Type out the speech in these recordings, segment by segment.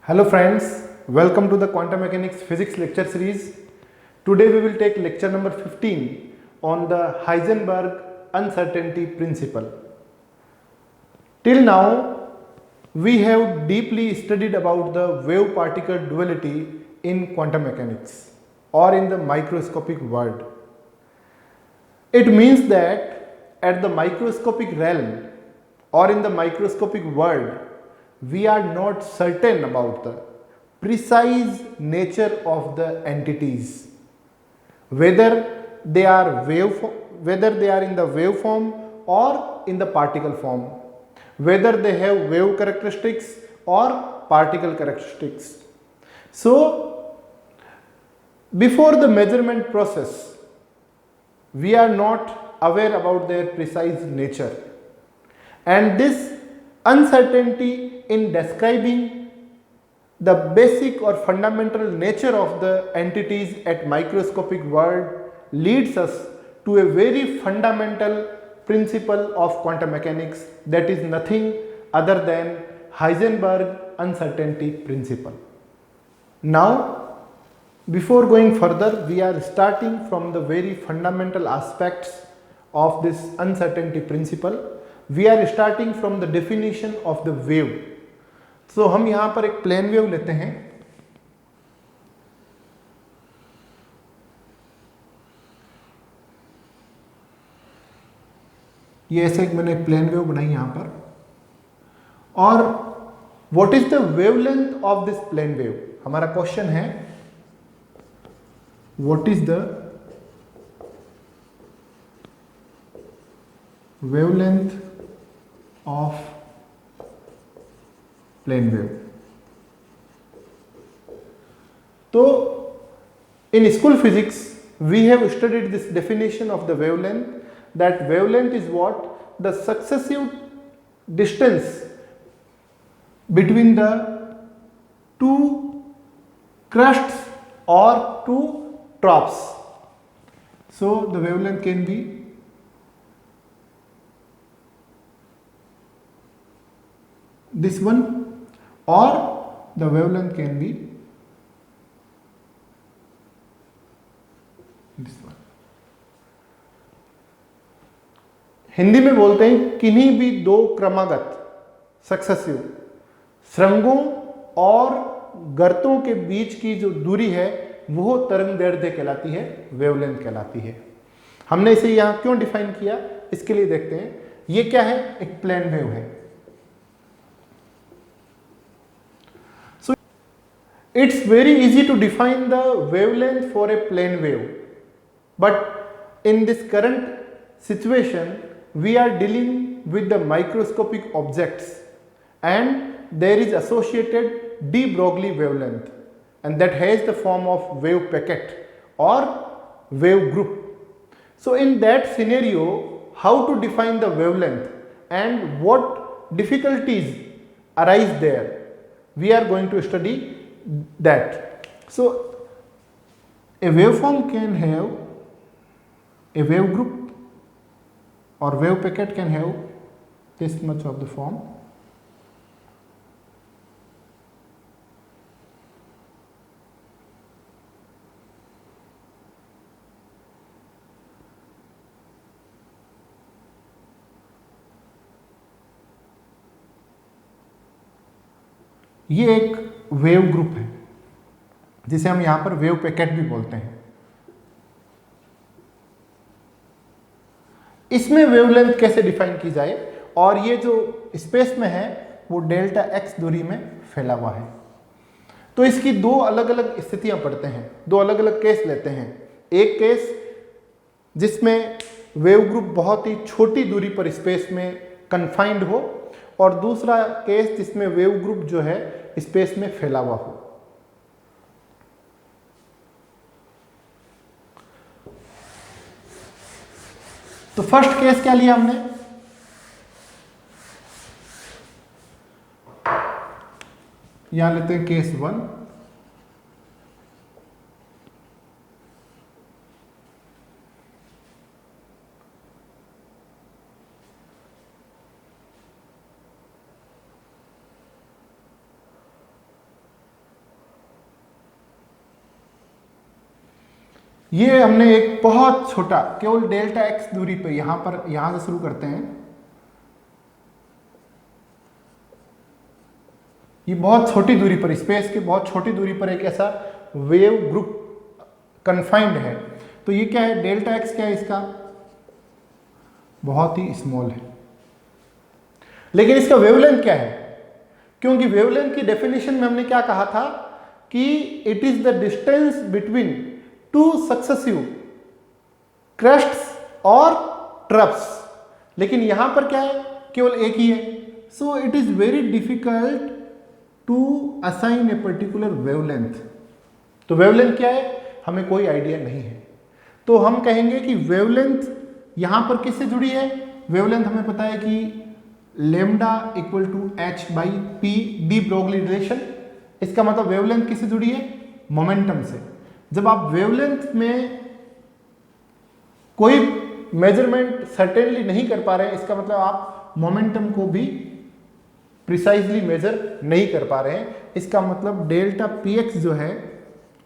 Hello friends, welcome to the Quantum Mechanics Physics lecture series. Today we will take lecture number 15 on the Heisenberg uncertainty principle. Till now we have deeply studied about the wave particle duality in quantum mechanics or in the microscopic world. It means that at the microscopic realm or in the microscopic world, we are not certain about the precise nature of the entities, whether they are in the wave form or in the particle form, whether they have wave characteristics or particle characteristics. So before the measurement process, we are not aware about their precise nature, and this uncertainty in describing the basic or fundamental nature of the entities at microscopic world leads us to a very fundamental principle of quantum mechanics, that is nothing other than Heisenberg uncertainty principle. Now, before going further, we are starting from the very fundamental aspects of this uncertainty principle. We are starting from the definition of the wave. So हम यहाँ पर एक plane wave लेते हैं. ये ऐसे एक मैंने प्लेन वेव बनाई यहाँ पर. और what is the wavelength of this plane wave? हमारा क्वेश्चन है what is the wavelength of plane wave. तो in school physics we have studied this definition of the wavelength, that wavelength is what? The successive distance between the two crusts or two troughs. So the wavelength can be this one, or the wavelength can be this one. Hindi में बोलते हैं किन्हीं भी दो क्रमागत successive श्रृंगों और गर्तों के बीच की जो दूरी है वो तरंगदैर्ध्य कहलाती है, वेवलेंथ कहलाती है. हमने इसे यहां क्यों डिफाइन किया, इसके लिए देखते हैं. ये क्या है? एक प्लेन वेव है. It's very easy to define the wavelength for a plane wave, but in this current situation we are dealing with the microscopic objects and there is associated de Broglie wavelength, and that has the form of wave packet or wave group. So in that scenario, how to define the wavelength and what difficulties arise there, we are going to study that. So a waveform can have a wave group or wave packet can have this much of the form. ये एक wave group है जिसे हम यहां पर wave packet भी बोलते हैं. इसमें वेवलेंथ कैसे डिफाइन की जाए, और ये जो स्पेस में है वो डेल्टा एक्स दूरी में फैला हुआ है. तो इसकी दो अलग अलग स्थितियां पढ़ते हैं, दो अलग अलग केस लेते हैं. एक केस जिसमें वेव ग्रुप बहुत ही छोटी दूरी पर स्पेस में कन्फाइंड हो, और दूसरा केस जिसमें वेव ग्रुप जो है स्पेस में फैला हुआ हो. तो फर्स्ट केस क्या लिया हमने? यहां लेते हैं केस 1. ये हमने एक बहुत छोटा केवल डेल्टा एक्स दूरी पे यहां से शुरू करते हैं। ये बहुत छोटी दूरी पर, स्पेस के बहुत छोटी दूरी पर एक ऐसा वेव ग्रुप कन्फाइंड है। तो ये क्या है, डेल्टा एक्स क्या है इसका, बहुत ही स्मॉल है। लेकिन इसका वेवलेंथ क्या है, क्योंकि वेवलेंथ की डेफिनेशन में हमने क्या कहा था कि it is the distance between two successive crests और ट्रप्स। लेकिन यहां पर क्या है, केवल एक ही है। So it is very difficult to assign a particular wavelength. तो वेवलेंथ क्या है, हमें कोई आइडिया नहीं है। तो हम कहेंगे कि वेवलेंथ यहां पर किससे जुड़ी है, वेवलेंथ हमें पता है कि lambda equal to h by p, de Broglie relation. इसका मतलब वेवलेंथ किससे जुड़ी है, मोमेंटम से। जब आप वेवलेंथ में कोई मेजरमेंट सर्टेनली नहीं कर पा रहे हैं, इसका मतलब आप मोमेंटम को भी प्रिसाइजली मेजर नहीं कर पा रहे हैं। इसका मतलब डेल्टा पी एक्स जो है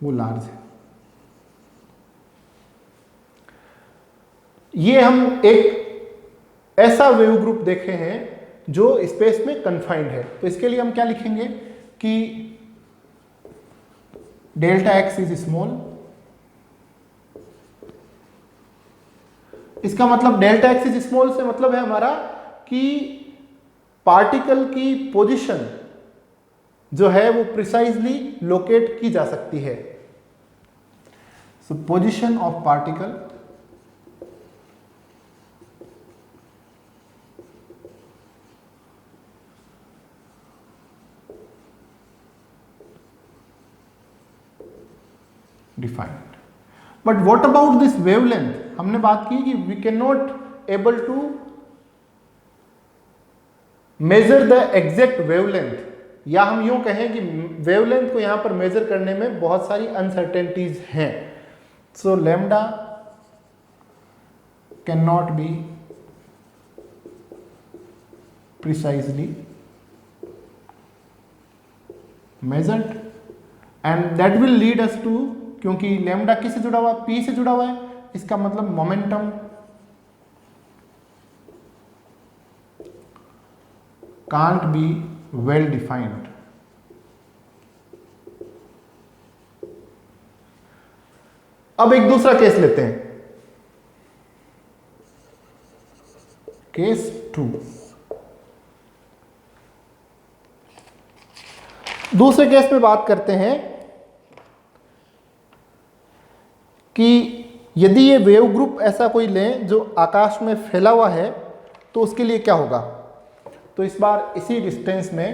वो लार्ज है। ये हम एक ऐसा वेव ग्रुप देखे हैं जो स्पेस में कन्फाइंड है। तो इसके लिए हम क्या लिखेंगे कि डेल्टा एक्स इज स्मॉल। इसका मतलब डेल्टा एक्स इज स्मॉल से मतलब है हमारा कि पार्टिकल की पोजीशन जो है वो प्रिसाइजली लोकेट की जा सकती है। So position of particle defined. But what about this wavelength, हमने बात की कि we can not able to measure the exact wavelength, या हम यूं कहें कि वेवलेंथ को यहां पर मेजर करने में बहुत सारी अनसर्टेनिटीज हैं। So lambda can not be precisely measured and that will lead us to, क्योंकि लैम्डा किससे जुड़ा हुआ है, पी से जुड़ा हुआ है, इसका मतलब momentum can't be well defined. अब एक दूसरा केस लेते हैं, केस 2। दूसरे केस में बात करते हैं कि यदि ये वेव ग्रुप ऐसा कोई लें जो आकाश में फैला हुआ है तो उसके लिए क्या होगा। तो इस बार इसी डिस्टेंस में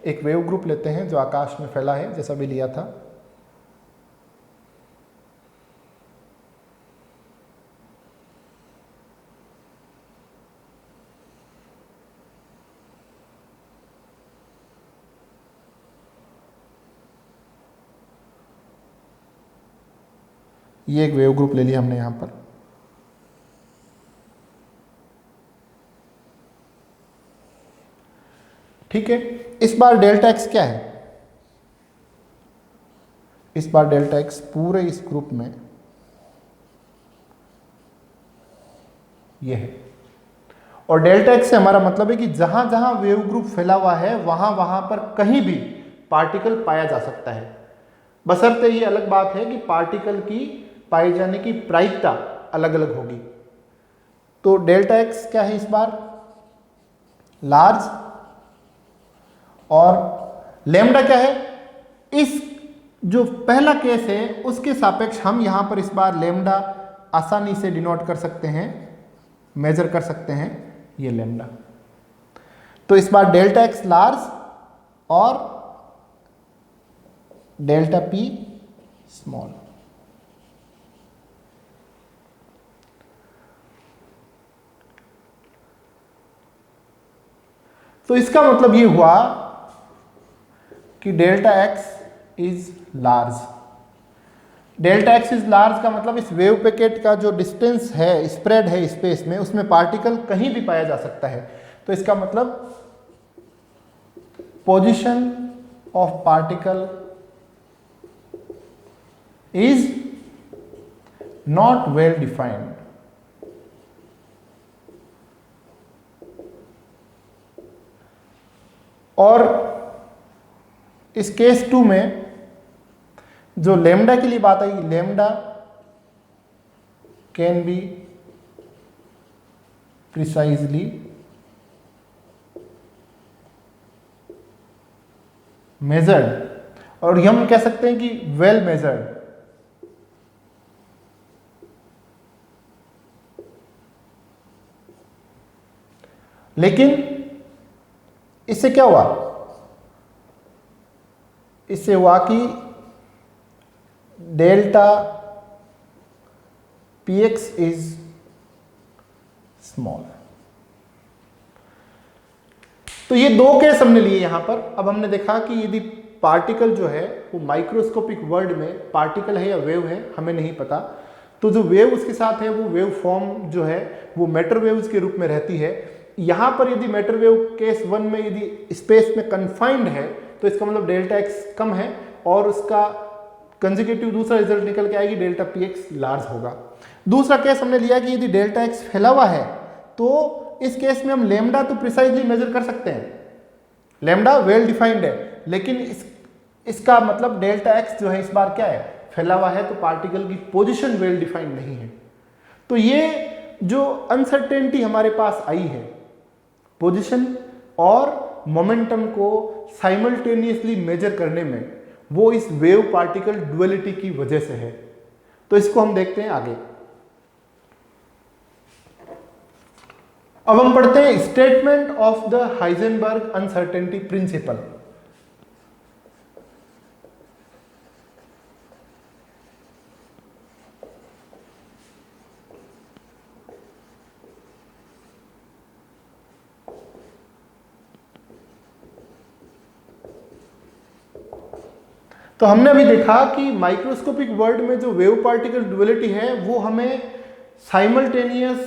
एक वेव ग्रुप लेते हैं जो आकाश में फैला है, जैसा भी लिया था। ये एक वेव ग्रुप ले लिया हमने यहां पर। ठीक है, इस बार डेल्टा एक्स क्या है, इस बार डेल्टा एक्स पूरे इस ग्रुप में ये है। और डेल्टा एक्स से हमारा मतलब है कि जहां जहां वेव ग्रुप फैला हुआ है वहां वहां पर कहीं भी पार्टिकल पाया जा सकता है, बशर्ते ये अलग बात है कि पार्टिकल की पाए जाने की प्रायिकता अलग अलग होगी। तो डेल्टा एक्स क्या है इस बार, लार्ज, और लैम्डा क्या है, इस जो पहला केस है उसके सापेक्ष हम यहां पर इस बार लैम्डा आसानी से डिनोट कर सकते हैं, मेजर कर सकते हैं, ये लैम्डा। तो इस बार डेल्टा एक्स लार्ज और डेल्टा पी स्मॉल। तो इसका मतलब ये हुआ कि delta x is large. Delta x is large का मतलब इस वेव पैकेट का जो डिस्टेंस है, स्प्रेड है स्पेस में, उसमें पार्टिकल कहीं भी पाया जा सकता है। तो इसका मतलब position of particle is not well defined. और इस केस 2 में जो लेमडा के लिए बात आई, lambda can be precisely measured, और हम कह सकते हैं कि वेल मेजर्ड। लेकिन इससे क्या हुआ, इससे हुआ कि डेल्टा px इज स्मॉल। तो ये दो केस हमने लिए यहां पर। अब हमने देखा कि यदि पार्टिकल जो है वो माइक्रोस्कोपिक वर्ल्ड में पार्टिकल है या वेव है हमें नहीं पता, तो जो वेव उसके साथ है वो वेव फॉर्म जो है वो मैटर वेव्स के रूप में रहती है। यहां पर यदि मैटर वेव केस 1 में यदि स्पेस में कन्फाइंड है तो इसका मतलब डेल्टा एक्स कम है और उसका कंसेक्यूटिव दूसरा रिजल्ट निकल के आएगी, डेल्टा पी एक्स लार्ज होगा। दूसरा केस हमने लिया कि यदि डेल्टा एक्स फैला हुआ है तो इस केस में हम लेमडा तो प्रिसाइजली मेजर कर सकते हैं, लेमडा वेल डिफाइंड है, लेकिन इसका मतलब डेल्टा एक्स जो है इस बार क्या है, फैला हुआ है, तो पार्टिकल की पोजीशन वेल डिफाइंड नहीं है। तो ये जो अनसर्टेनिटी हमारे पास आई है पोजीशन और मोमेंटम को साइमल्टेनियसली मेजर करने में, वो इस वेव पार्टिकल डुअलिटी की वजह से है। तो इसको हम देखते हैं आगे। अब हम पढ़ते हैं statement of the Heisenberg uncertainty principle. तो हमने अभी देखा कि माइक्रोस्कोपिक वर्ल्ड में जो वेव पार्टिकल डुअलिटी है वो हमें साइमल्टेनियस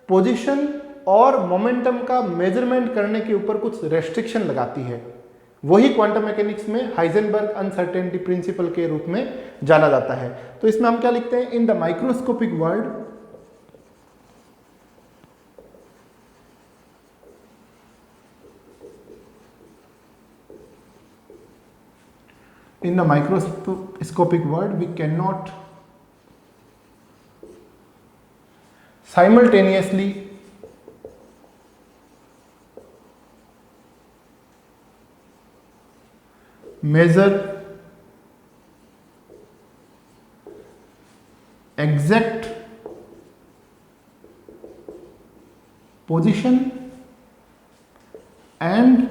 पोजीशन और मोमेंटम का मेजरमेंट करने के ऊपर कुछ रेस्ट्रिक्शन लगाती है। वही क्वांटम मैकेनिक्स में हाइजेनबर्ग अनसर्टेनिटी प्रिंसिपल के रूप में जाना जाता है। तो इसमें हम क्या लिखते हैं, इन the microscopic world in the microscopic world we cannot simultaneously measure exact position and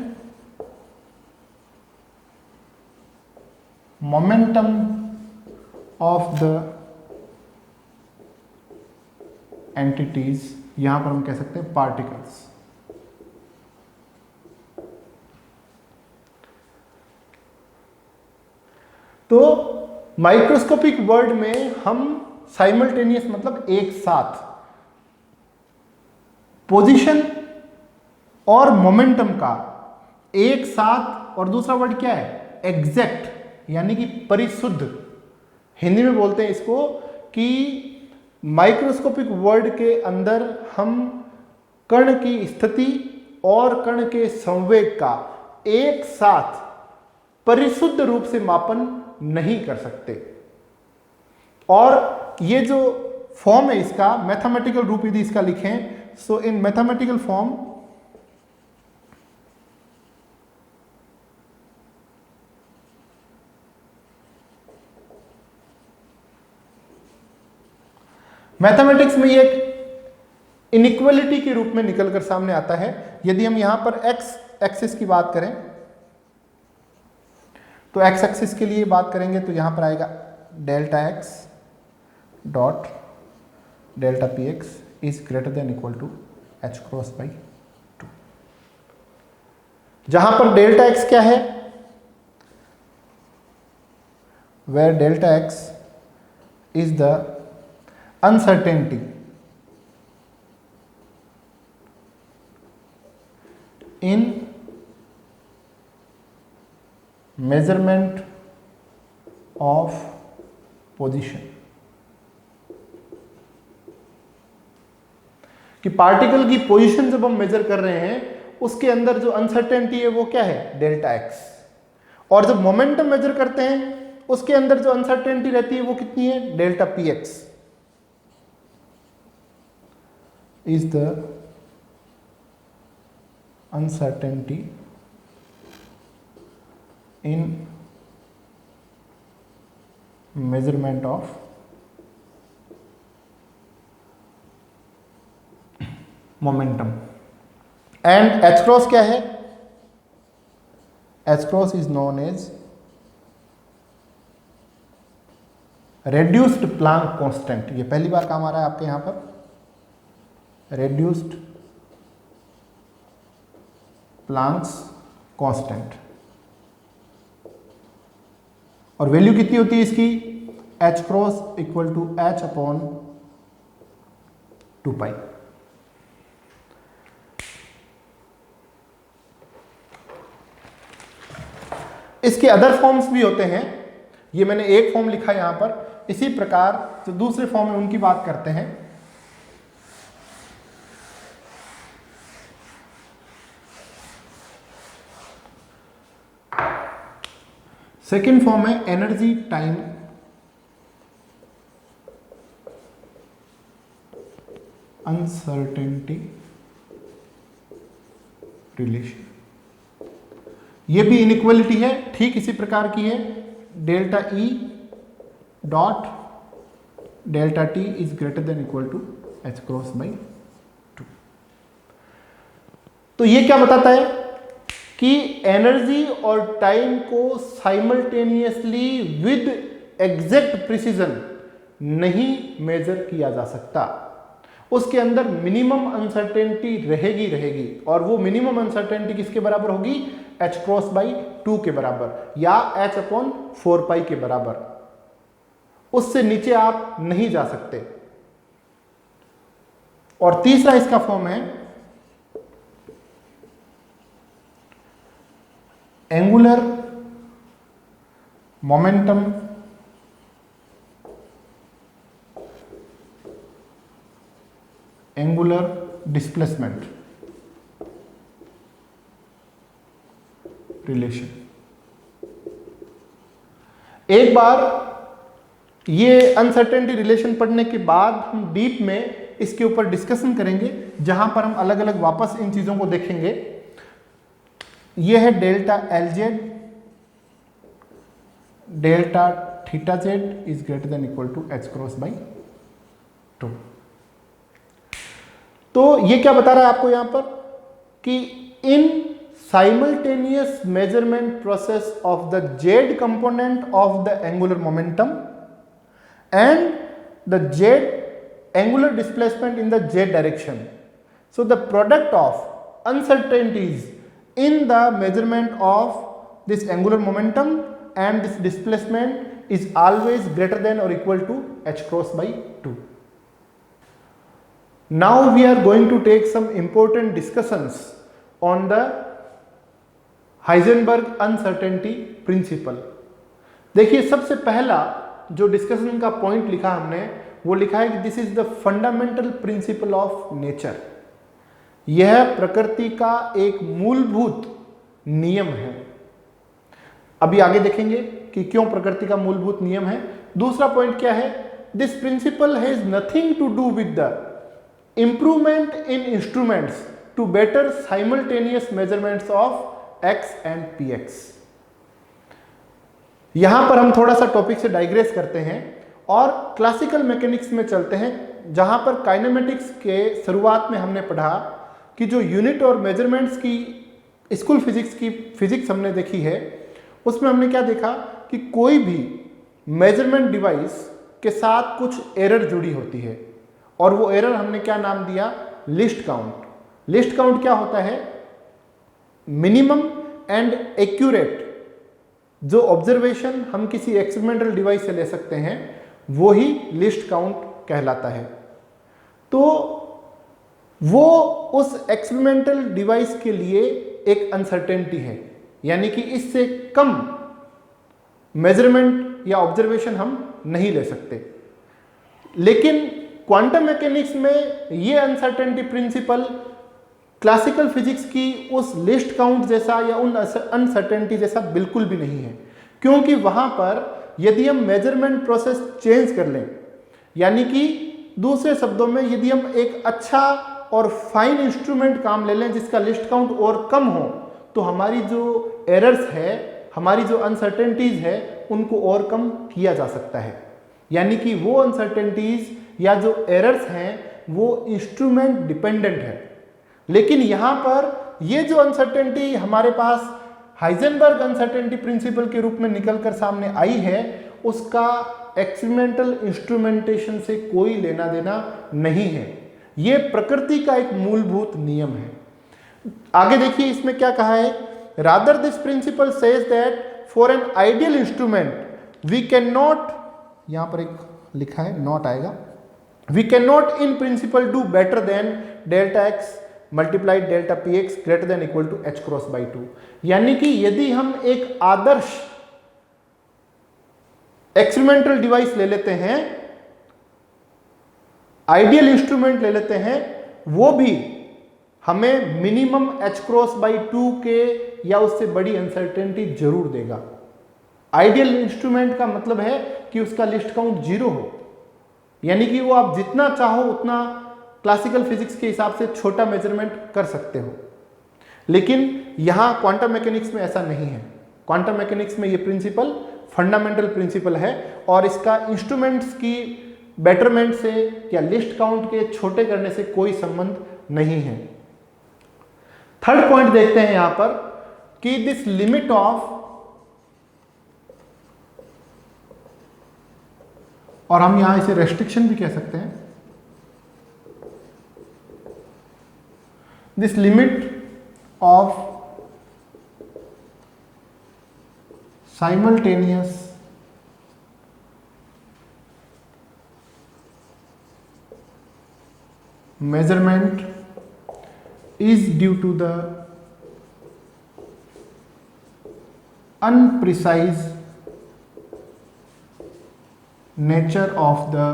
momentum of the entities, यहां पर हम कह सकते हैं पार्टिकल्स। तो माइक्रोस्कोपिक वर्ल्ड में हम साइमल्टेनियस मतलब एक साथ पोजीशन और मोमेंटम का एक साथ, और दूसरा वर्ड क्या है, एग्जैक्ट, यानी कि परिशुद्ध। हिंदी में बोलते हैं इसको कि माइक्रोस्कोपिक वर्ल्ड के अंदर हम कण की स्थिति और कण के संवेग का एक साथ परिशुद्ध रूप से मापन नहीं कर सकते। और ये जो फॉर्म है इसका, मैथमेटिकल रूप यदि इसका लिखें, सो इन मैथमेटिकल फॉर्म मैथमेटिक्स में ये एक इनइक्वालिटी के रूप में निकलकर सामने आता है। यदि हम यहां पर एक्स एक्सिस की बात करें तो एक्स एक्सिस के लिए बात करेंगे तो यहां पर आएगा delta x dot delta p x is greater than equal to h cross by 2, जहां पर डेल्टा एक्स क्या है, where delta x is the uncertainty in measurement of position। कि पार्टिकल की पोजीशन जब हम मेजर कर रहे हैं उसके अंदर जो अनसर्टेनिटी है वो क्या है, डेल्टा एक्स। और जब मोमेंटम मेजर करते हैं उसके अंदर जो अनसर्टेनिटी रहती है वो कितनी है, delta p x is the uncertainty in measurement of momentum. And h cross क्या है, h cross is known as reduced Planck constant. ये पहली बार काम आ रहा है आपके यहां पर, रेड्यूस्ड प्लांक्स कांस्टेंट। और वैल्यू कितनी होती है इसकी, h cross equal to h upon 2 pi. इसके अदर फॉर्म्स भी होते हैं, ये मैंने एक फॉर्म लिखा यहां पर। इसी प्रकार जो दूसरे फॉर्म है उनकी बात करते हैं। सेकेंड फॉर्म है एनर्जी टाइम अनसर्टेनिटी रिलेशन। ये भी इनइक्वालिटी है, ठीक इसी प्रकार की है। Delta E dot delta t is greater than equal to h cross by 2। तो ये क्या बताता है कि एनर्जी और टाइम को साइमल्टेनियसली विद एग्जैक्ट प्रिसीजन नहीं मेजर किया जा सकता। उसके अंदर मिनिमम अनसर्टेनिटी रहेगी और वो मिनिमम अनसर्टेनिटी किसके बराबर होगी, एच क्रॉस बाई 2 के बराबर या एच अपॉन 4 पाई के बराबर। उससे नीचे आप नहीं जा सकते। और तीसरा इसका फॉर्म है angular momentum angular displacement relation. एक बार ये अनसर्टेनिटी रिलेशन पढ़ने के बाद हम डीप में इसके ऊपर डिस्कशन करेंगे, जहां पर हम अलग अलग वापस इन चीजों को देखेंगे। ये है delta L z, delta theta z is greater than equal to h cross by 2। तो ये क्या बता रहा है आपको यहां पर कि इन simultaneous measurement process of the z component of the angular momentum and the z angular displacement in the z direction. So the product of uncertainties in the measurement of this angular momentum and this displacement is always greater than or equal to h cross by 2. Now we are going to take some important discussions on the Heisenberg uncertainty principle. देखिए, सबसे पहला जो discussion का point लिखा हमने वो लिखा है कि this is the fundamental principle of nature. यह प्रकृति का एक मूलभूत नियम है। अभी आगे देखेंगे कि क्यों प्रकृति का मूलभूत नियम है। दूसरा पॉइंट क्या है, this principle has nothing to do with the improvement in instruments to better simultaneous measurements of x and px। यहां पर हम थोड़ा सा टॉपिक से डाइग्रेस करते हैं और क्लासिकल मैकेनिक्स में चलते हैं, जहां पर काइनेमेटिक्स के शुरुआत में हमने पढ़ा कि जो यूनिट और मेजरमेंट्स की स्कूल फिजिक्स की फिजिक्स हमने देखी है, उसमें हमने क्या देखा कि कोई भी मेजरमेंट डिवाइस के साथ कुछ एरर जुड़ी होती है और वो एरर हमने क्या नाम दिया, लिस्ट काउंट। लिस्ट काउंट क्या होता है, मिनिमम एंड एक्यूरेट जो ऑब्जर्वेशन हम किसी एक्सपेरिमेंटल डिवाइस से ले सकते हैं वो ही लिस्ट काउंट कहलाता है। तो वो उस एक्सपेरिमेंटल डिवाइस के लिए एक अनसर्टेनिटी है, यानी कि इससे कम मेजरमेंट या ऑब्जर्वेशन हम नहीं ले सकते। लेकिन क्वांटम मैकेनिक्स में ये अनसर्टेनिटी प्रिंसिपल क्लासिकल फिजिक्स की उस लिस्ट काउंट जैसा या उन अनसर्टेनिटी जैसा बिल्कुल भी नहीं है, क्योंकि वहां पर यदि हम मेजरमेंट प्रोसेस चेंज कर लें, यानी कि दूसरे शब्दों में यदि हम एक अच्छा और फाइन इंस्ट्रूमेंट काम ले लें जिसका लिस्ट काउंट और कम हो, तो हमारी जो एरर्स है, हमारी जो अनसर्टेनिटीज है, उनको और कम किया जा सकता है। यानी कि वो अनसर्टेनिटीज या जो एरर्स हैं वो इंस्ट्रूमेंट डिपेंडेंट है। लेकिन यहाँ पर ये जो अनसर्टेनिटी हमारे पास हाइजेनबर्ग अनसर्टेनिटी प्रिंसिपल के रूप में निकलकर सामने आई है, उसका एक्सपेरिमेंटल इंस्ट्रूमेंटेशन से कोई लेना देना नहीं है। ये प्रकृति का एक मूलभूत नियम है। आगे देखिए इसमें क्या कहा है, rather this principle says that for an ideal instrument we can not, यहां पर एक लिखा है नॉट आएगा, we can not in principle do better than delta x multiplied delta p x greater than equal to h cross by 2। यानी कि यदि हम एक आदर्श एक्सपेरिमेंटल डिवाइस ले लेते हैं, आइडियल इंस्ट्रूमेंट ले लेते हैं, वो भी हमें मिनिमम एच क्रॉस बाई 2 के या उससे बड़ी अनसर्टेनिटी जरूर देगा। आइडियल इंस्ट्रूमेंट का मतलब है कि उसका लिस्ट काउंट 0 हो, यानी कि वो आप जितना चाहो उतना क्लासिकल फिजिक्स के हिसाब से छोटा मेजरमेंट कर सकते हो। लेकिन यहां क्वांटम मैकेनिक्स में ऐसा नहीं है। क्वांटम मैकेनिक्स में ये प्रिंसिपल फंडामेंटल प्रिंसिपल है और इसका इंस्ट्रूमेंट्स की बेटरमेंट से या लिस्ट काउंट के छोटे करने से कोई संबंध नहीं है। थर्ड पॉइंट देखते हैं यहां पर कि दिस लिमिट ऑफ, और हम यहां इसे रेस्ट्रिक्शन भी कह सकते हैं, this limit of simultaneous measurement is due to the unprecise nature of the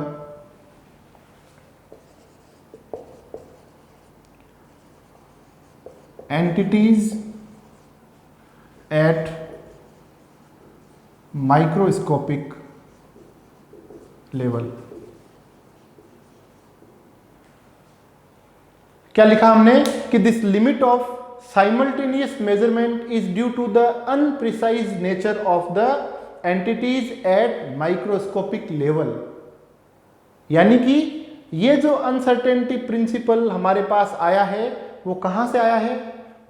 entities at microscopic level. क्या लिखा हमने कि this limit of simultaneous measurement is due to the unprecise nature of the entities at microscopic level. यानी कि ये जो uncertainty principle हमारे पास आया है वो कहां से आया है,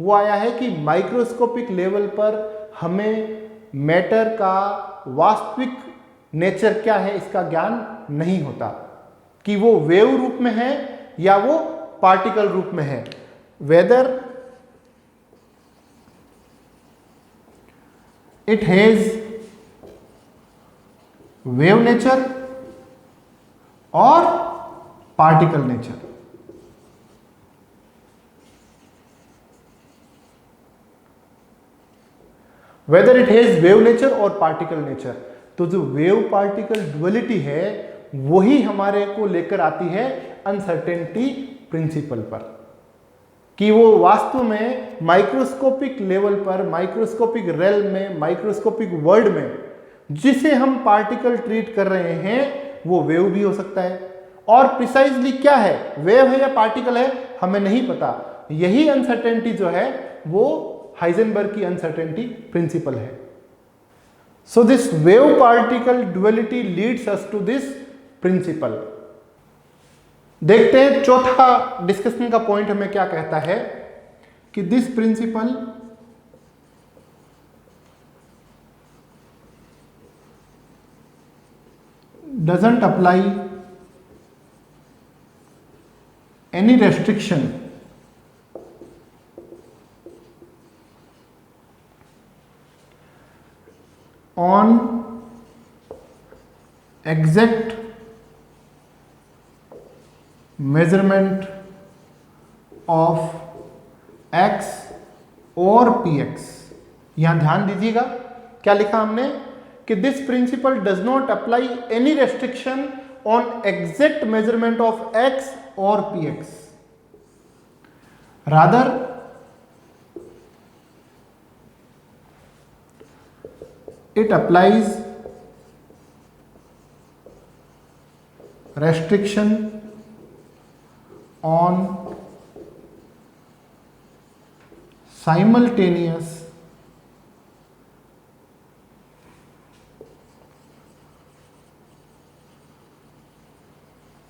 वो आया है कि माइक्रोस्कोपिक लेवल पर हमें मैटर का वास्तविक नेचर क्या है इसका ज्ञान नहीं होता, कि वो वेव रूप में है या वो पार्टिकल रूप में है, whether it has wave nature और particle nature. Whether it has wave nature और पार्टिकल नेचर। तो जो वेव पार्टिकल डुअलिटी है वही हमारे को लेकर आती है अनसर्टेनिटी प्रिंसिपल पर, कि वो वास्तव में माइक्रोस्कोपिक लेवल पर, माइक्रोस्कोपिक रेल्म में, माइक्रोस्कोपिक वर्ल्ड में जिसे हम पार्टिकल ट्रीट कर रहे हैं वो वेव भी हो सकता है। और प्रिसाइजली क्या है, वेव है या पार्टिकल है, हमें नहीं पता। यही अनसर्टेनिटी जो है वो हाइजेनबर्ग की अनसर्टेनिटी प्रिंसिपल है। So this wave particle duality leads us to this principle. देखते हैं चौथा डिस्कशन का पॉइंट हमें क्या कहता है कि this principal doesn't apply any restriction on exact measurement of x और px। यहां ध्यान दीजिएगा क्या लिखा हमने कि this principle does not apply any restriction on exact measurement of x और p x, rather it applies restriction on simultaneous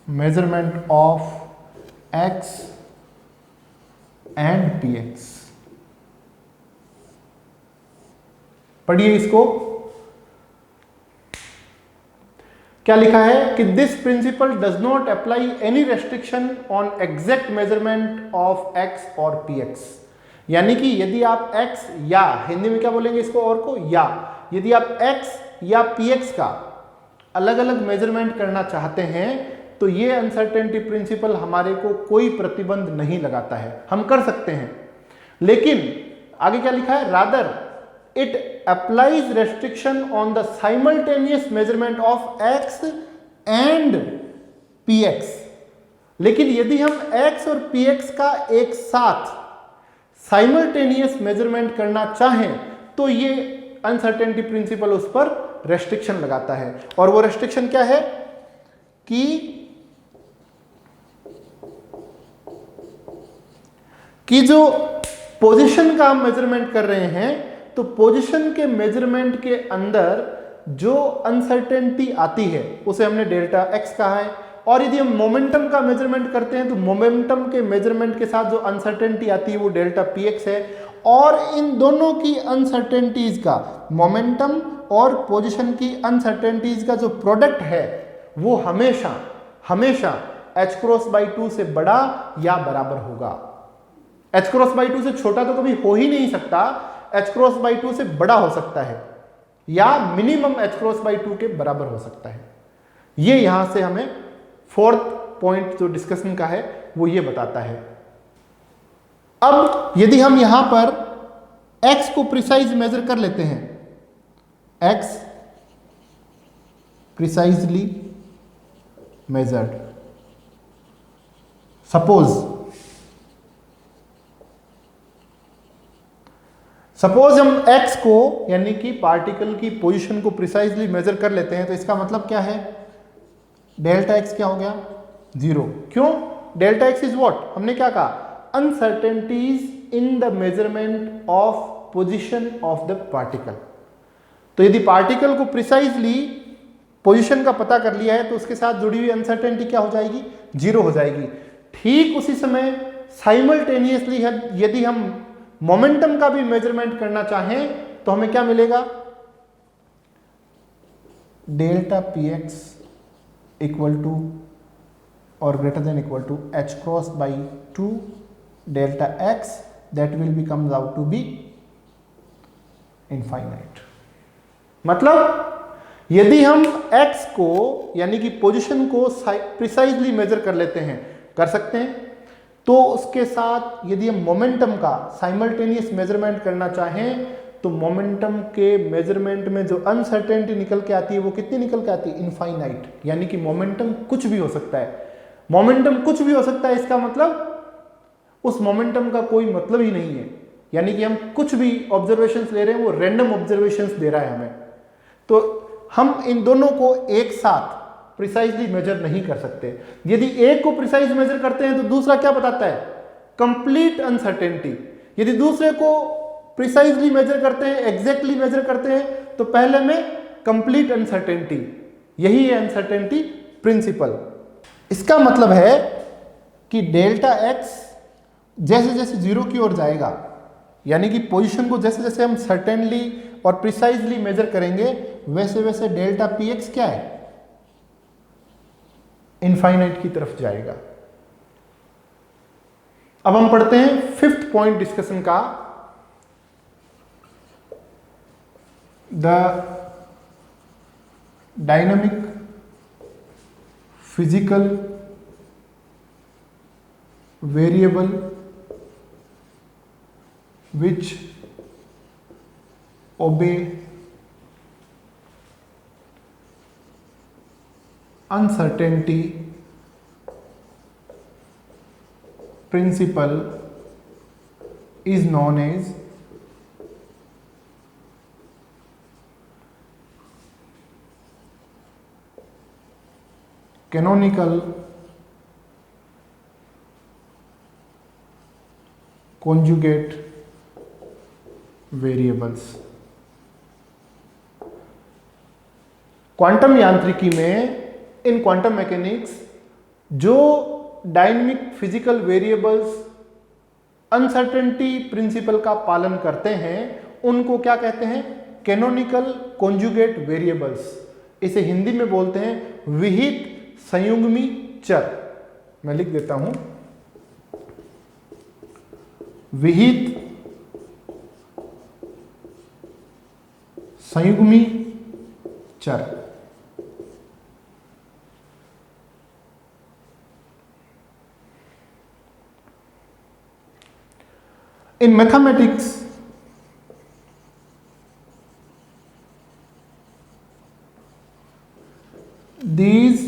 measurement of x and px। पढ़िए इसको, क्या लिखा है कि this principle does not apply any restriction on exact measurement of x और p x. यानी कि यदि आप x या, हिंदी में क्या बोलेंगे इसको और को, या, यदि आप x या px का अलग अलग मेजरमेंट करना चाहते हैं तो ये अनसर्टेनिटी प्रिंसिपल हमारे को कोई प्रतिबंध नहीं लगाता है, हम कर सकते हैं। लेकिन आगे क्या लिखा है, rather it applies restriction on the simultaneous measurement of x and px। लेकिन यदि हम x और px का एक साथ साइमल्टेनियस मेजरमेंट करना चाहें तो ये अनसर्टेनिटी प्रिंसिपल उस पर रेस्ट्रिक्शन लगाता है। और वो रेस्ट्रिक्शन क्या है कि जो पोजीशन का हम मेजरमेंट कर रहे हैं तो पोजीशन के मेजरमेंट के अंदर जो अनसर्टेनिटी आती है उसे हमने डेल्टा एक्स कहा है। और यदि हम मोमेंटम का मेजरमेंट करते हैं तो मोमेंटम के मेजरमेंट के साथ जो अनसर्टेनिटी आती है वो डेल्टा पी एक्स है। और इन दोनों की अनसर्टेनिटीज का, मोमेंटम और पोजीशन की अनसर्टेनिटीज का जो प्रोडक्ट है वो हमेशा हमेशा h क्रॉस बाई 2 से बड़ा या बराबर होगा। h क्रॉस बाई 2 से छोटा तो कभी हो ही नहीं सकता, h क्रॉस बाई 2 से बड़ा हो सकता है या मिनिमम h क्रॉस बाई 2 के बराबर हो सकता है। ये यहां से हमें फोर्थ पॉइंट जो डिस्कशन का है वो ये बताता है। अब यदि हम यहां पर x को प्रिसाइज मेजर कर लेते हैं, x प्रिसाइजली मेजर्ड, सपोज हम x को यानी कि पार्टिकल की पोजीशन को प्रिसाइजली मेजर कर लेते हैं तो इसका मतलब क्या है, डेल्टा x क्या हो गया, 0। क्यों, डेल्टा x इज व्हाट, हमने क्या कहा, uncertainties in the measurement of position of the particle. तो यदि पार्टिकल को प्रिसाइजली पोजीशन का पता कर लिया है तो उसके साथ जुड़ी हुई अनसर्टेनिटी क्या हो जाएगी, 0 हो जाएगी। ठीक उसी समय साइमल्टेनियसली यदि हम मोमेंटम का भी मेजरमेंट करना चाहें तो हमें क्या मिलेगा, delta p x equal to और greater than equal to h cross by 2 delta x, that will be comes out to be infinite. मतलब यदि हम x को यानी कि पोजीशन को प्रिसाइजली मेजर कर लेते हैं, कर सकते हैं, तो उसके साथ यदि हम मोमेंटम का साइमल्टेनियस मेजरमेंट करना चाहें तो मोमेंटम के मेजरमेंट में जो अनसर्टेनिटी निकल के आती है वो कितनी निकल के आती है, इनफाइनाइट। यानी कि मोमेंटम कुछ भी हो सकता है, मोमेंटम कुछ भी हो सकता है, इसका मतलब उस मोमेंटम का कोई मतलब ही नहीं है। यानी कि हम कुछ भी ऑब्जर्वेशंस ले रहे हैं वो रैंडम ऑब्जर्वेशंस दे रहा है हमें, तो हम इन दोनों को एक साथ प्रिसाइजली मेजर नहीं कर सकते। यदि एक को प्रिसाइज मेजर करते हैं तो दूसरा क्या बताता है, कंप्लीट अनसर्टेनिटी। यदि दूसरे को प्रिसाइजली मेजर करते हैं, एग्जैक्टली मेजर करते हैं तो पहले में कंप्लीट अनसर्टेनिटी, यही है अनसर्टेनिटी प्रिंसिपल। इसका मतलब है कि डेल्टा एक्स जैसे जैसे 0 की ओर जाएगा, यानी कि पोजीशन को जैसे जैसे हम सर्टेनली और प्रिसाइजली मेजर करेंगे वैसे वैसे डेल्टा पी एक्स क्या है, इनफाइनाइट की तरफ जाएगा। अब हम पढ़ते हैं फिफ्थ पॉइंट डिस्कशन का, the dynamic physical variable which obey uncertainty principle is known as canonical conjugate variables। Quantum यांत्रिकी में, इन क्वांटम मैकेनिक्स, जो dynamic physical variables uncertainty principle का पालन करते हैं उनको क्या कहते हैं? Canonical conjugate variables. इसे हिंदी में बोलते हैं विहित संयुग्मी चर। मैं लिख देता हूं, विहित संयुग्मी चर। In mathematics, these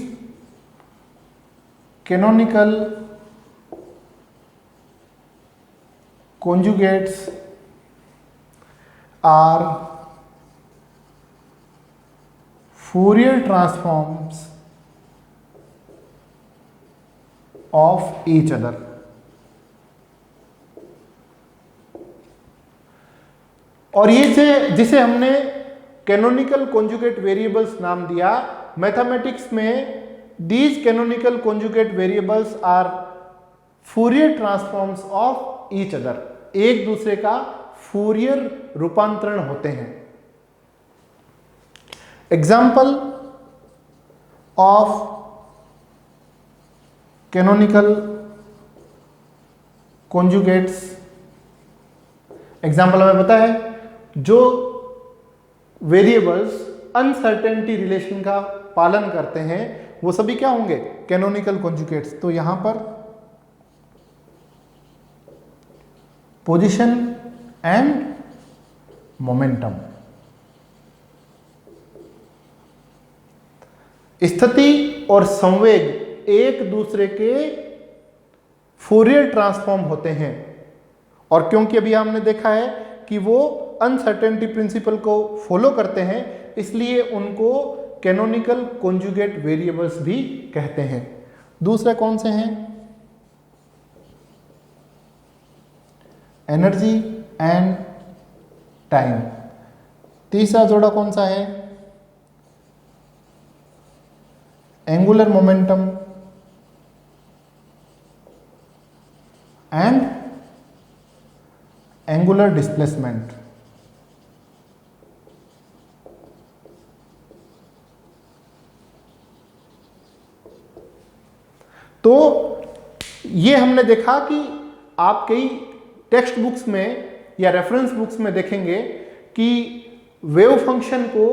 canonical conjugates are Fourier transforms of each other। और ये जिसे हमने कैनोनिकल कॉन्जुगेट वेरिएबल्स नाम दिया, मैथमेटिक्स में these canonical conjugate variables are Fourier transforms of each other. एक दूसरे का फूरियर रूपांतरण होते हैं। Example of canonical conjugates, example हमें पता है जो वेरिएबल्स अनसर्टेनिटी रिलेशन का पालन करते हैं वो सभी क्या होंगे? Canonical conjugates. तो यहां पर पोजीशन एंड मोमेंटम, स्थिति और संवेग एक दूसरे के फूरियर ट्रांसफॉर्म होते हैं। और क्योंकि अभी हमने देखा है कि वो अनसर्टेनिटी प्रिंसिपल को फॉलो करते हैं, इसलिए उनको कैनोनिकल कॉन्जुगेट वेरिएबल्स भी कहते हैं। दूसरे कौन से हैं? Energy and time. तीसरा जोड़ा कौन सा है? Angular momentum and angular displacement. तो ये हमने देखा कि आप कई टेक्स्ट बुक्स में या रेफरेंस बुक्स में देखेंगे कि वेव फंक्शन को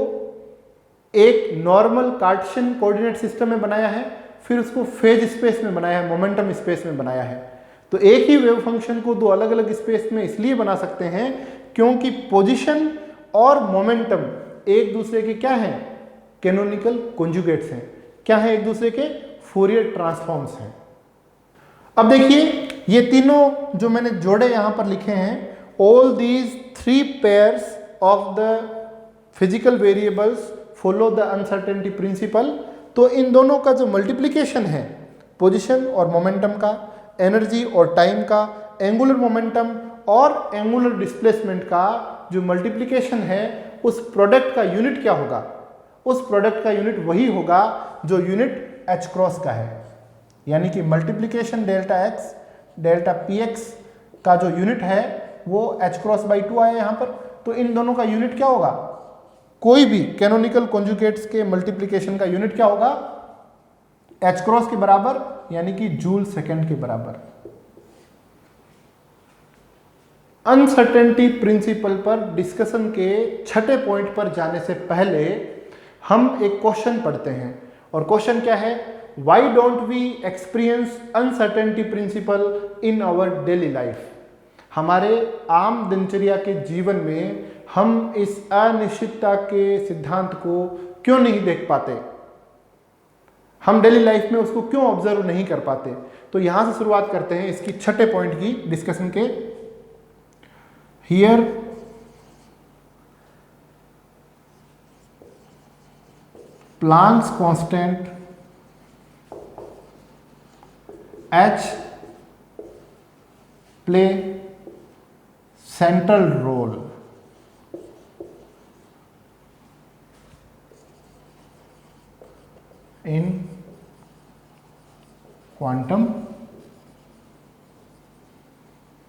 एक नॉर्मल कार्टेशियन कोऑर्डिनेट सिस्टम में बनाया है, फिर उसको फेज स्पेस में बनाया है, मोमेंटम स्पेस में बनाया है। तो एक ही वेव फंक्शन को दो अलग अलग स्पेस में इसलिए बना सकते हैं क्योंकि पोजीशन और मोमेंटम एक दूसरे के क्या हैं? कैनोनिकल कॉन्जुगेट्स हैं। क्या है? एक दूसरे के फूरियर ट्रांसफॉर्म्स हैं। अब देखिए ये तीनों जो मैंने जोड़े यहां पर लिखे हैं, all these three pairs of the physical variables follow the uncertainty principal. तो इन दोनों का जो मल्टीप्लिकेशन है, पोजीशन और मोमेंटम का, एनर्जी और टाइम का, एंगुलर मोमेंटम और एंगुलर डिस्प्लेसमेंट का जो मल्टीप्लिकेशन है, उस प्रोडक्ट का यूनिट क्या होगा? उस प्रोडक्ट का यूनिट वही होगा जो यूनिट h क्रॉस का है। यानी कि multiplication delta x delta px का जो यूनिट है वो h क्रॉस बाई 2 आया यहाँ पर। तो इन दोनों का यूनिट क्या होगा? कोई भी कैनोनिकल कॉन्जुगेट्स के मल्टीप्लिकेशन का यूनिट क्या होगा? h क्रॉस के बराबर, यानी कि जूल सेकेंड के बराबर। अनसर्टेनिटी प्रिंसिपल पर डिस्कशन के छठे पॉइंट पर जाने से पहले हम एक क्वेश्चन पढ़ते हैं। और क्वेश्चन क्या है? Why don't we experience uncertainty principle in our daily life? हमारे आम दिनचर्या के जीवन में हम इस अनिश्चितता के सिद्धांत को क्यों नहीं देख पाते? हम डेली लाइफ में उसको क्यों ऑब्जर्व नहीं कर पाते? तो यहां से शुरुआत करते हैं इसकी छठे पॉइंट की डिस्कशन के। Here Planck's constant H play central role in quantum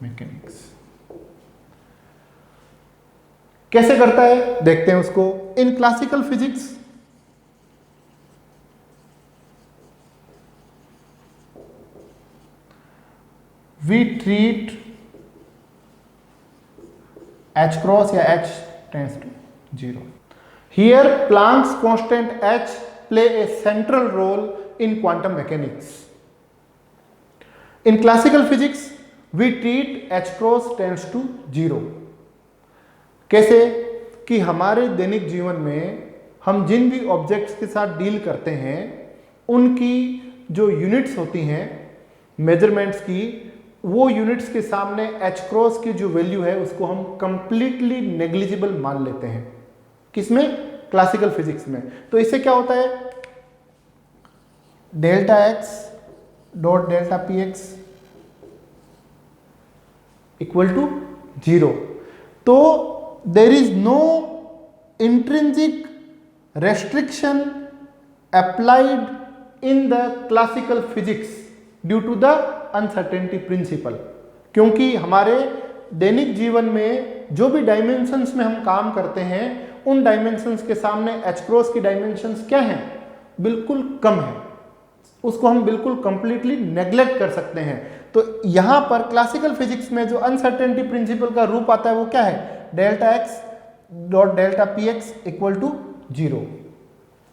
mechanics। कैसे करता है देखते हैं उसको। In classical physics we treat h cross या h tends to 0. Here Planck's constant h play a central role in quantum mechanics. In classical physics we treat h cross tends to 0. कैसे कि हमारे दैनिक जीवन में हम जिन भी ऑब्जेक्ट्स के साथ डील करते हैं उनकी जो यूनिट्स होती हैं मेजरमेंट्स की, वो यूनिट्स के सामने h क्रॉस की जो वैल्यू है उसको हम कंप्लीटली नेग्लिजिबल मान लेते हैं। किसमें? क्लासिकल फिजिक्स में। तो इससे क्या होता है? Delta x dot delta p x equal to 0। तो there is no intrinsic restriction applied in the classical physics due to the uncertainty principle. क्योंकि हमारे दैनिक जीवन में जो भी डायमेंशंस में हम काम करते हैं उन डायमेंशंस के सामने h क्रॉस की डायमेंशंस क्या हैं? बिल्कुल कम है। उसको हम बिल्कुल कंप्लीटली नेग्लेक्ट कर सकते हैं। तो यहां पर क्लासिकल फिजिक्स में जो अनसर्टेनिटी प्रिंसिपल का रूप आता है वो क्या है? Delta x dot delta p x equal to 0।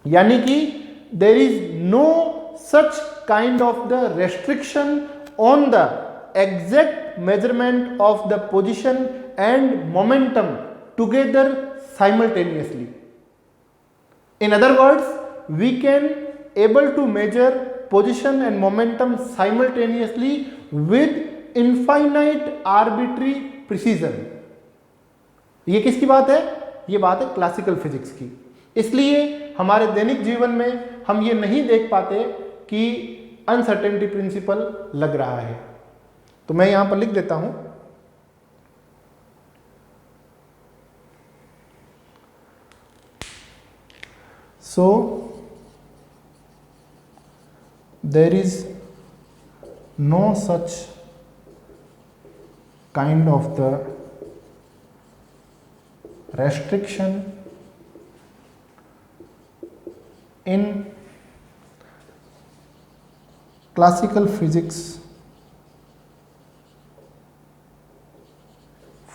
यानी कि there is no such kind of the restriction on the exact measurement of the position and momentum together simultaneously. In other words, we can able to measure position and momentum simultaneously with infinite arbitrary precision. ये किसकी बात है? ये बात है classical physics की। इसलिए हमारे दैनिक जीवन में हम ये नहीं देख पाते कि अनसर्टेनिटी प्रिंसिपल लग रहा है। तो मैं यहां पर लिख देता हूं so there is no such kind of the restriction in classical physics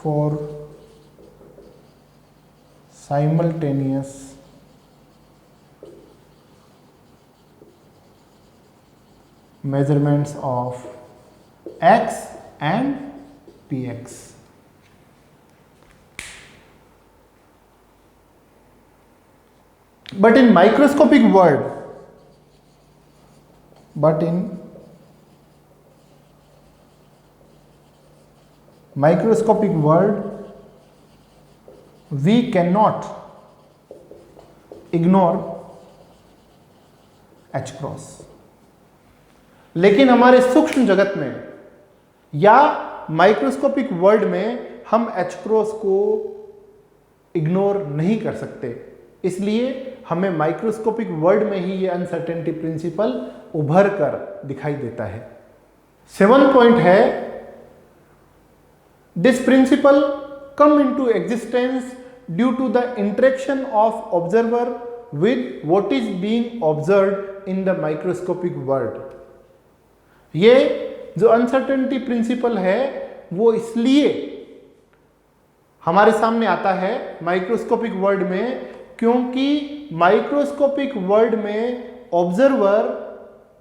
for simultaneous measurements of x and px. But in microscopic world, but in microscopic world we cannot ignore h cross. लेकिन हमारे सूक्ष्म जगत में या microscopic world में हम h cross को ignore नहीं कर सकते। इसलिए हमें माइक्रोस्कोपिक वर्ल्ड में ही ये अनसर्टेनिटी प्रिंसिपल उभर कर दिखाई देता है। 7th पॉइंट है this principle come into existence due to the interaction of observer with what is being observed in the microscopic world. ये जो अनसर्टेनिटी प्रिंसिपल है वो इसलिए हमारे सामने आता है माइक्रोस्कोपिक वर्ल्ड में क्योंकि माइक्रोस्कोपिक वर्ल्ड में ऑब्जर्वर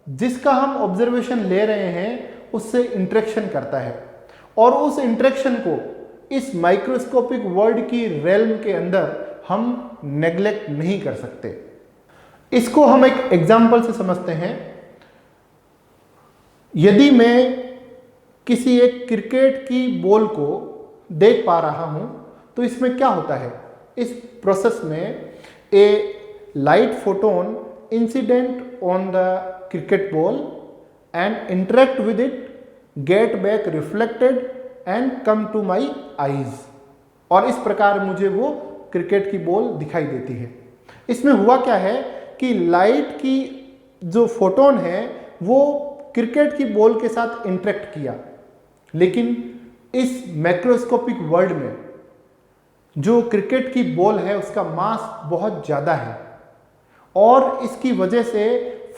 जिसका हम ऑब्जर्वेशन ले रहे हैं उससे इंटरेक्शन करता है और उस इंटरेक्शन को इस माइक्रोस्कोपिक वर्ल्ड की रेल्म के अंदर हम नेग्लेक्ट नहीं कर सकते। इसको हम एक एग्जाम्पल से समझते हैं। यदि मैं किसी एक क्रिकेट की बॉल को देख पा रहा हूं तो इसमें क्या होता है, इस प्रोसेस में a light photon incident on the cricket ball and interact with it, get back reflected and come to my eyes, और इस प्रकार मुझे वो क्रिकेट की बॉल दिखाई देती है। इसमें हुआ क्या है कि लाइट की जो फोटोन है वो क्रिकेट की बॉल के साथ इंटरेक्ट किया, लेकिन इस मैक्रोस्कोपिक वर्ल्ड में जो क्रिकेट की बॉल है उसका मास बहुत ज़्यादा है, और इसकी वजह से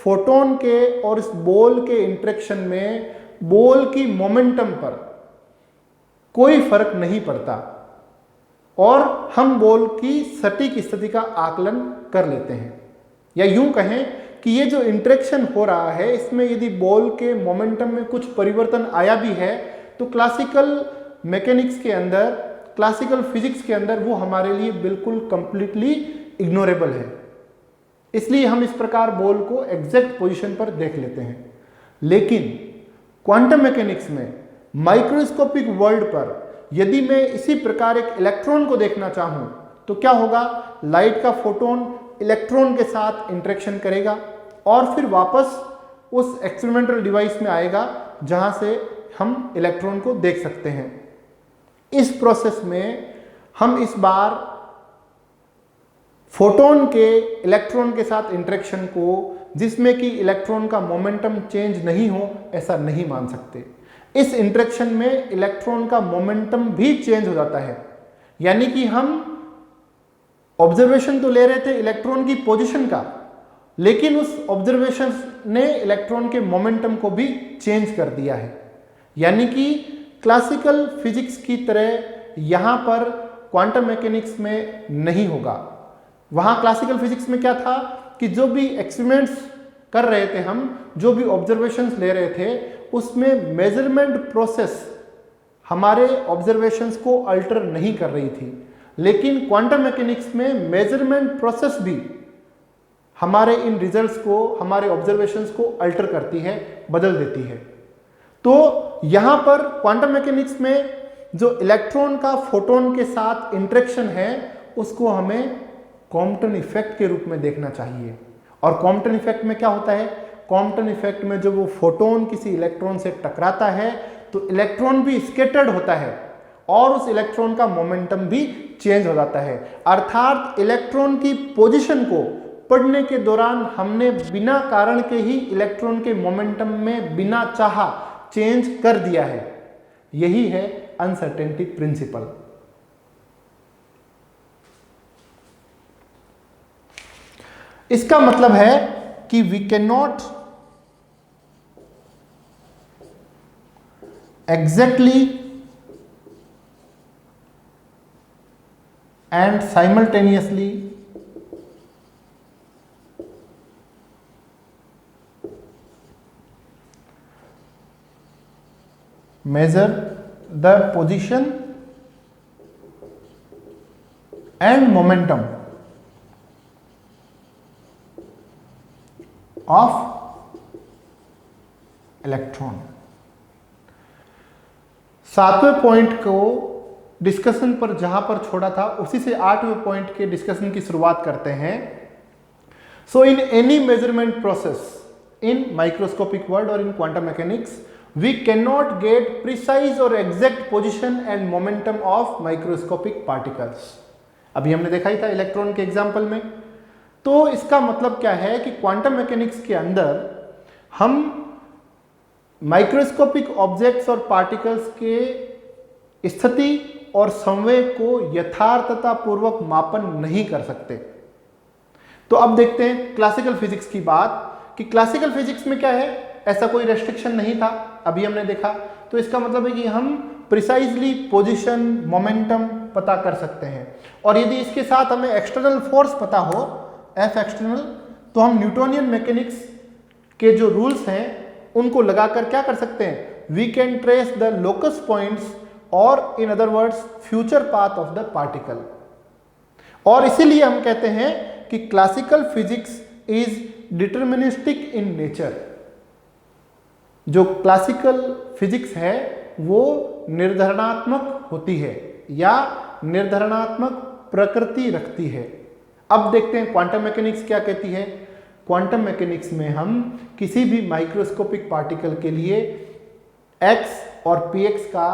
फोटोन के और इस बॉल के इंटरेक्शन में बॉल की मोमेंटम पर कोई फर्क नहीं पड़ता, और हम बॉल की सटीक स्थिति का आकलन कर लेते हैं। या यूं कहें कि ये जो इंटरेक्शन हो रहा है इसमें यदि बॉल के मोमेंटम में कुछ परिवर्तन आया भी है तो क्लासिकल मैकेनिक्स के अंदर, क्लासिकल फिजिक्स के अंदर वो हमारे लिए बिल्कुल कंप्लीटली इग्नोरेबल है। इसलिए हम इस प्रकार बॉल को एग्जैक्ट पोजीशन पर देख लेते हैं। लेकिन क्वांटम मैकेनिक्स में माइक्रोस्कोपिक वर्ल्ड पर यदि मैं इसी प्रकार एक इलेक्ट्रॉन को देखना चाहूं तो क्या होगा, लाइट का फोटोन इलेक्ट्रॉन के साथ इंटरेक्शन करेगा और फिर वापस उस एक्सपेरिमेंटल डिवाइस में आएगा जहां से हम इलेक्ट्रॉन को देख सकते हैं। इस प्रोसेस में हम इस बार फोटोन के इलेक्ट्रॉन के साथ इंटरेक्शन को, जिसमें कि इलेक्ट्रॉन का मोमेंटम चेंज नहीं हो, ऐसा नहीं मान सकते। इस इंटरेक्शन में इलेक्ट्रॉन का मोमेंटम भी चेंज हो जाता है, यानी कि हम ऑब्जर्वेशन तो ले रहे थे इलेक्ट्रॉन की पोजीशन का, लेकिन उस ऑब्जर्वेशन ने इलेक्ट्रॉन के मोमेंटम को भी चेंज कर दिया है। यानी कि क्लासिकल फिजिक्स की तरह यहाँ पर क्वांटम मैकेनिक्स में नहीं होगा। वहाँ क्लासिकल फिजिक्स में क्या था कि जो भी एक्सपेरिमेंट्स कर रहे थे हम, जो भी ऑब्जर्वेशंस ले रहे थे, उसमें मेजरमेंट प्रोसेस हमारे ऑब्जर्वेशंस को अल्टर नहीं कर रही थी, लेकिन क्वांटम मैकेनिक्स में मेजरमेंट प्रोसेस भी हमारे इन रिजल्ट्स को, हमारे ऑब्जर्वेशंस को अल्टर करती है, बदल देती है। तो यहाँ पर क्वांटम मैकेनिक्स में जो इलेक्ट्रॉन का फोटोन के साथ इंटरेक्शन है उसको हमें कॉम्पटन इफेक्ट के रूप में देखना चाहिए। और कॉम्पटन इफेक्ट में क्या होता है, कॉम्पटन इफेक्ट में जब वो फोटोन किसी इलेक्ट्रॉन से टकराता है तो इलेक्ट्रॉन भी स्कैटर्ड होता है और उस इलेक्ट्रॉन का मोमेंटम भी चेंज हो जाता है। अर्थात इलेक्ट्रॉन की पोजीशन को पढ़ने के दौरान हमने बिना कारण के ही इलेक्ट्रॉन के मोमेंटम में बिना चाहा चेंज कर दिया है। यही है अनसर्टेनिटी प्रिंसिपल। इसका मतलब है कि we can not exactly and simultaneously measure the position and momentum of electron। सातवें पॉइंट को डिस्कशन पर जहां पर छोड़ा था उसी से आठवें पॉइंट के डिस्कशन की शुरुआत करते हैं। So in any measurement process in microscopic world और in quantum mechanics we cannot get precise or exact position and momentum of microscopic particles। अभी हमने देखा ही था इलेक्ट्रॉन के एग्जाम्पल में। तो इसका मतलब क्या है कि क्वांटम मैकेनिक्स के अंदर हम माइक्रोस्कोपिक ऑब्जेक्ट्स और पार्टिकल्स के स्थिति और संवेग को यथार्थता पूर्वक मापन नहीं कर सकते। तो अब देखते हैं क्लासिकल फिजिक्स की बात कि क्लासिकल फिजिक्स में क्या है, ऐसा कोई रेस्ट्रिक्शन नहीं था, अभी हमने देखा। तो इसका मतलब है कि हम प्रिसाइजली पोजीशन, मोमेंटम पता कर सकते हैं, और यदि इसके साथ हमें एक्सटर्नल फोर्स पता हो, एफ एक्सटर्नल, तो हम न्यूटोनियन मैकेनिक्स के जो रूल्स हैं उनको लगाकर क्या कर सकते हैं, we can trace the locus points और in other words future path of the particle. और इसीलिए हम कहते हैं कि classical physics is deterministic in nature. जो क्लासिकल फिजिक्स है वो निर्धारणात्मक होती है या निर्धारणात्मक प्रकृति रखती है। अब देखते हैं क्वांटम मैकेनिक्स क्या कहती है। क्वांटम मैकेनिक्स में हम किसी भी माइक्रोस्कोपिक पार्टिकल के लिए x और px का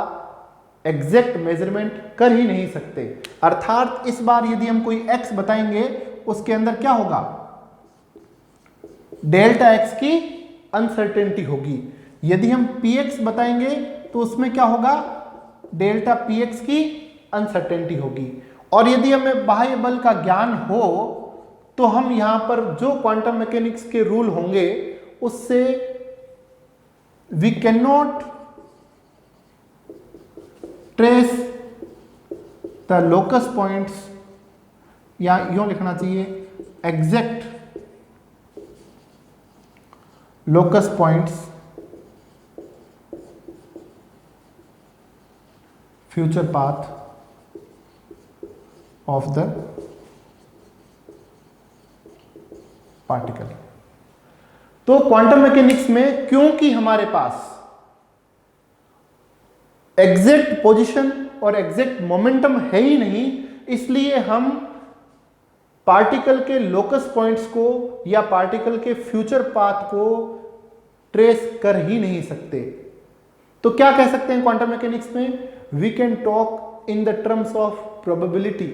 एग्जैक्ट मेजरमेंट कर ही नहीं सकते। अर्थात इस बार यदि हम कोई x बताएंगे उसके अंदर क्या होगा, डेल्टा x की अनसर्टेनिटी होगी। यदि हम px बताएंगे तो उसमें क्या होगा, डेल्टा px की अनसर्टेनिटी होगी। और यदि हमें बाह्य बल का ज्ञान हो तो हम यहां पर जो क्वांटम मैकेनिक्स के रूल होंगे उससे we can not trace the locus points, या यूं लिखना चाहिए exact locus points future path of the particle. तो क्वांटम मैकेनिक्स में क्योंकि हमारे पास एग्जैक्ट पोजीशन और एग्जैक्ट मोमेंटम है ही नहीं, इसलिए हम पार्टिकल के लोकस पॉइंट्स को या पार्टिकल के फ्यूचर पाथ को ट्रेस कर ही नहीं सकते। तो क्या कह सकते हैं क्वांटम मैकेनिक्स में, we can talk in the terms of probability.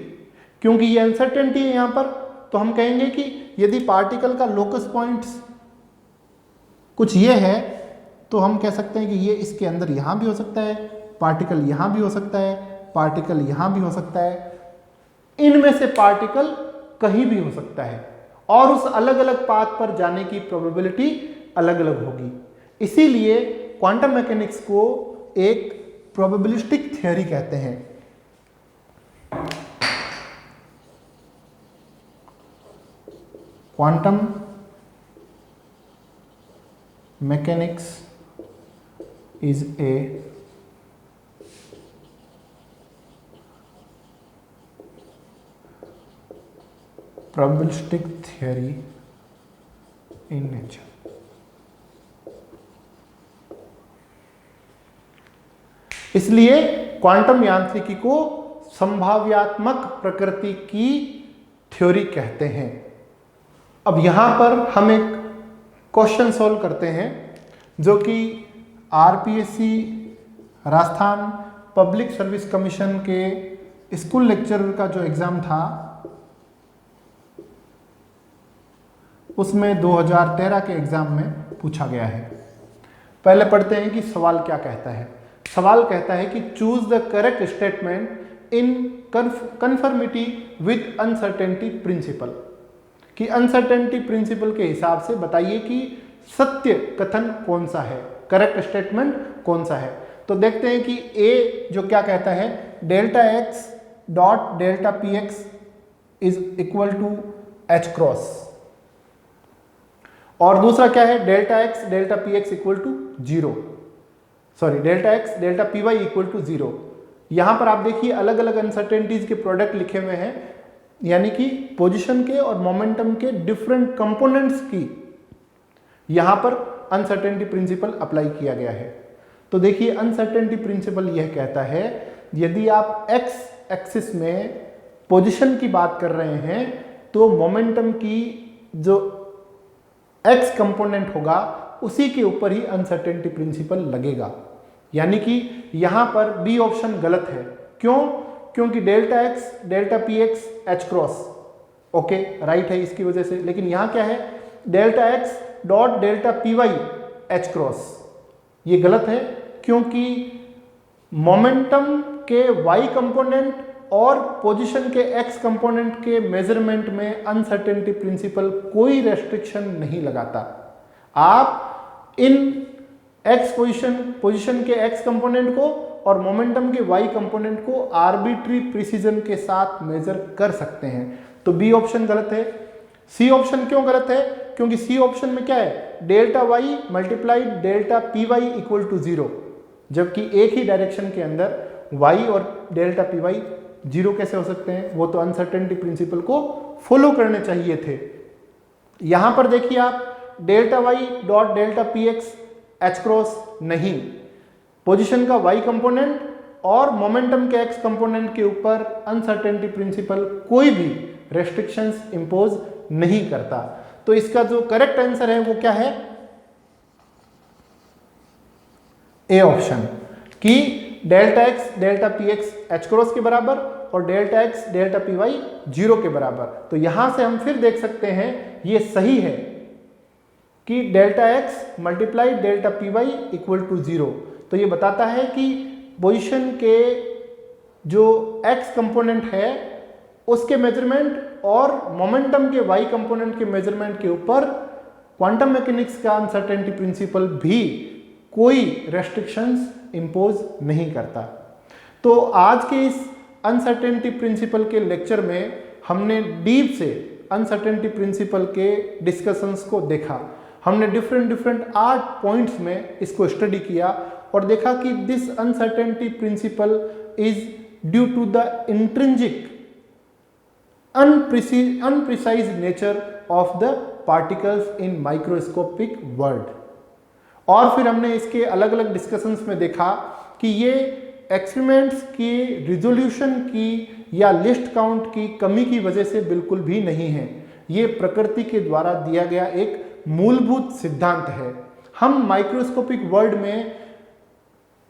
क्योंकि ये अनसर्टेनिटी है यहां पर, तो हम कहेंगे कि यदि पार्टिकल का लोकस पॉइंट्स कुछ ये है तो हम कह सकते हैं कि ये इसके अंदर यहां भी हो सकता है, पार्टिकल यहां भी हो सकता है, पार्टिकल यहां भी हो सकता है, इनमें से पार्टिकल कहीं भी हो सकता है और उस अलग अलग पाथ पर जाने की प्रोबेबिलिटी अलग अलग होगी। इसीलिए क्वांटम मैकेनिक्स को एक प्रोबेबिलिस्टिक थ्योरी कहते हैं। Quantum mechanics is a probabilistic theory in nature। इसलिए क्वांटम यांत्रिकी को संभाव्यात्मक प्रकृति की थ्योरी कहते हैं। अब यहां पर हम एक क्वेश्चन सॉल्व करते हैं जो कि RPSC Rajasthan public service commission के स्कूल लेक्चरर का जो एग्जाम था उसमें 2013 के एग्जाम में पूछा गया है। पहले पढ़ते हैं कि सवाल क्या कहता है। सवाल कहता है कि choose the correct statement in conformity with uncertainty principle, कि अनसर्टेनिटी प्रिंसिपल के हिसाब से बताइए कि सत्य कथन कौन सा है, करेक्ट स्टेटमेंट कौन सा है। तो देखते हैं कि ए जो क्या कहता है, delta x dot delta p x is equal to h cross, और दूसरा क्या है, delta x delta p x equal to zero, sorry delta x delta p y equal to zero. यहां पर आप देखिए अलग अलग अनसर्टेनिटीज के प्रोडक्ट लिखे हुए हैं, यानी कि पोजीशन के और मोमेंटम के डिफरेंट कंपोनेंट्स की यहां पर अनसर्टेनिटी प्रिंसिपल अप्लाई किया गया है। तो देखिए अनसर्टेनिटी प्रिंसिपल यह कहता है यदि आप एक्स एक्सिस में पोजीशन की बात कर रहे हैं तो मोमेंटम की जो एक्स कंपोनेंट होगा उसी के ऊपर ही अनसर्टेनिटी प्रिंसिपल लगेगा। यानी कि यहां पर बी ऑप्शन गलत है। क्यों? क्योंकि delta x delta p x h cross okay right है इसकी वजह से, लेकिन यहां क्या है, delta x dot delta p y h cross, ये गलत है क्योंकि मोमेंटम के वाई कंपोनेंट और पोजीशन के एक्स कंपोनेंट के मेजरमेंट में अनसर्टेनिटी प्रिंसिपल कोई रेस्ट्रिक्शन नहीं लगाता। आप इन एक्स पोजीशन के एक्स कंपोनेंट को और मोमेंटम के वाई कंपोनेंट को आर्बिट्री प्रिसीजन के साथ मेजर कर सकते हैं। तो बी ऑप्शन गलत है। सी ऑप्शन क्यों गलत है? क्योंकि सी ऑप्शन में क्या है, delta y multiplied delta p y equal to zero, जबकि एक ही डायरेक्शन के अंदर वाई और डेल्टा पी वाई जीरो कैसे हो सकते हैं? वो तो अनसर्टेनिटी प्रिंसिपल को फॉलो करने चाहिए थे। यहां पर देखिए आप delta y dot delta p x h cross नहीं, पोजीशन का y कंपोनेंट और मोमेंटम के x कंपोनेंट के ऊपर अनसर्टेनिटी प्रिंसिपल कोई भी रेस्ट्रिक्शंस इंपोज नहीं करता। तो इसका जो करेक्ट आंसर है वो क्या है, ए ऑप्शन, कि delta x delta p x h cross के बराबर और delta x delta p y 0 के बराबर। तो यहां से हम फिर देख सकते हैं ये सही है कि delta x multiply delta p y equal to 0। तो ये बताता है कि पोजीशन के जो x कंपोनेंट है उसके मेजरमेंट और मोमेंटम के y कंपोनेंट के मेजरमेंट के ऊपर क्वांटम मैकेनिक्स का अनसर्टेनिटी प्रिंसिपल भी कोई रेस्ट्रिक्शंस इंपोज नहीं करता। तो आज के इस अनसर्टेनिटी प्रिंसिपल के लेक्चर में हमने डीप से अनसर्टेनिटी प्रिंसिपल के डिस्कशंस को देखा। हमने डिफरेंट 8 पॉइंट्स में इसको स्टडी किया और देखा कि this uncertainty principle is due to the intrinsic unprecise nature of the particles in microscopic world. और फिर हमने इसके अलग अलग डिस्कशंस में देखा कि ये एक्सपेरिमेंट्स की रिजोल्यूशन की या लिस्ट काउंट की कमी की वजह से बिल्कुल भी नहीं है, ये प्रकृति के द्वारा दिया गया एक मूलभूत सिद्धांत है। हम माइक्रोस्कोपिक वर्ल्ड में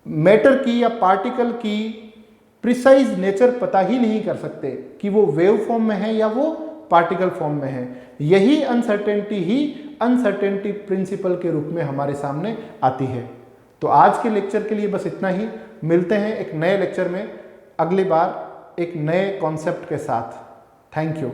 मैटर की या पार्टिकल की प्रिसाइज नेचर पता ही नहीं कर सकते कि वो वेव फॉर्म में है या वो पार्टिकल फॉर्म में है। यही अनसर्टेनिटी ही अनसर्टेनिटी प्रिंसिपल के रूप में हमारे सामने आती है। तो आज के लेक्चर के लिए बस इतना ही। मिलते हैं एक नए लेक्चर में अगली बार एक नए कॉन्सेप्ट के साथ। Thank you.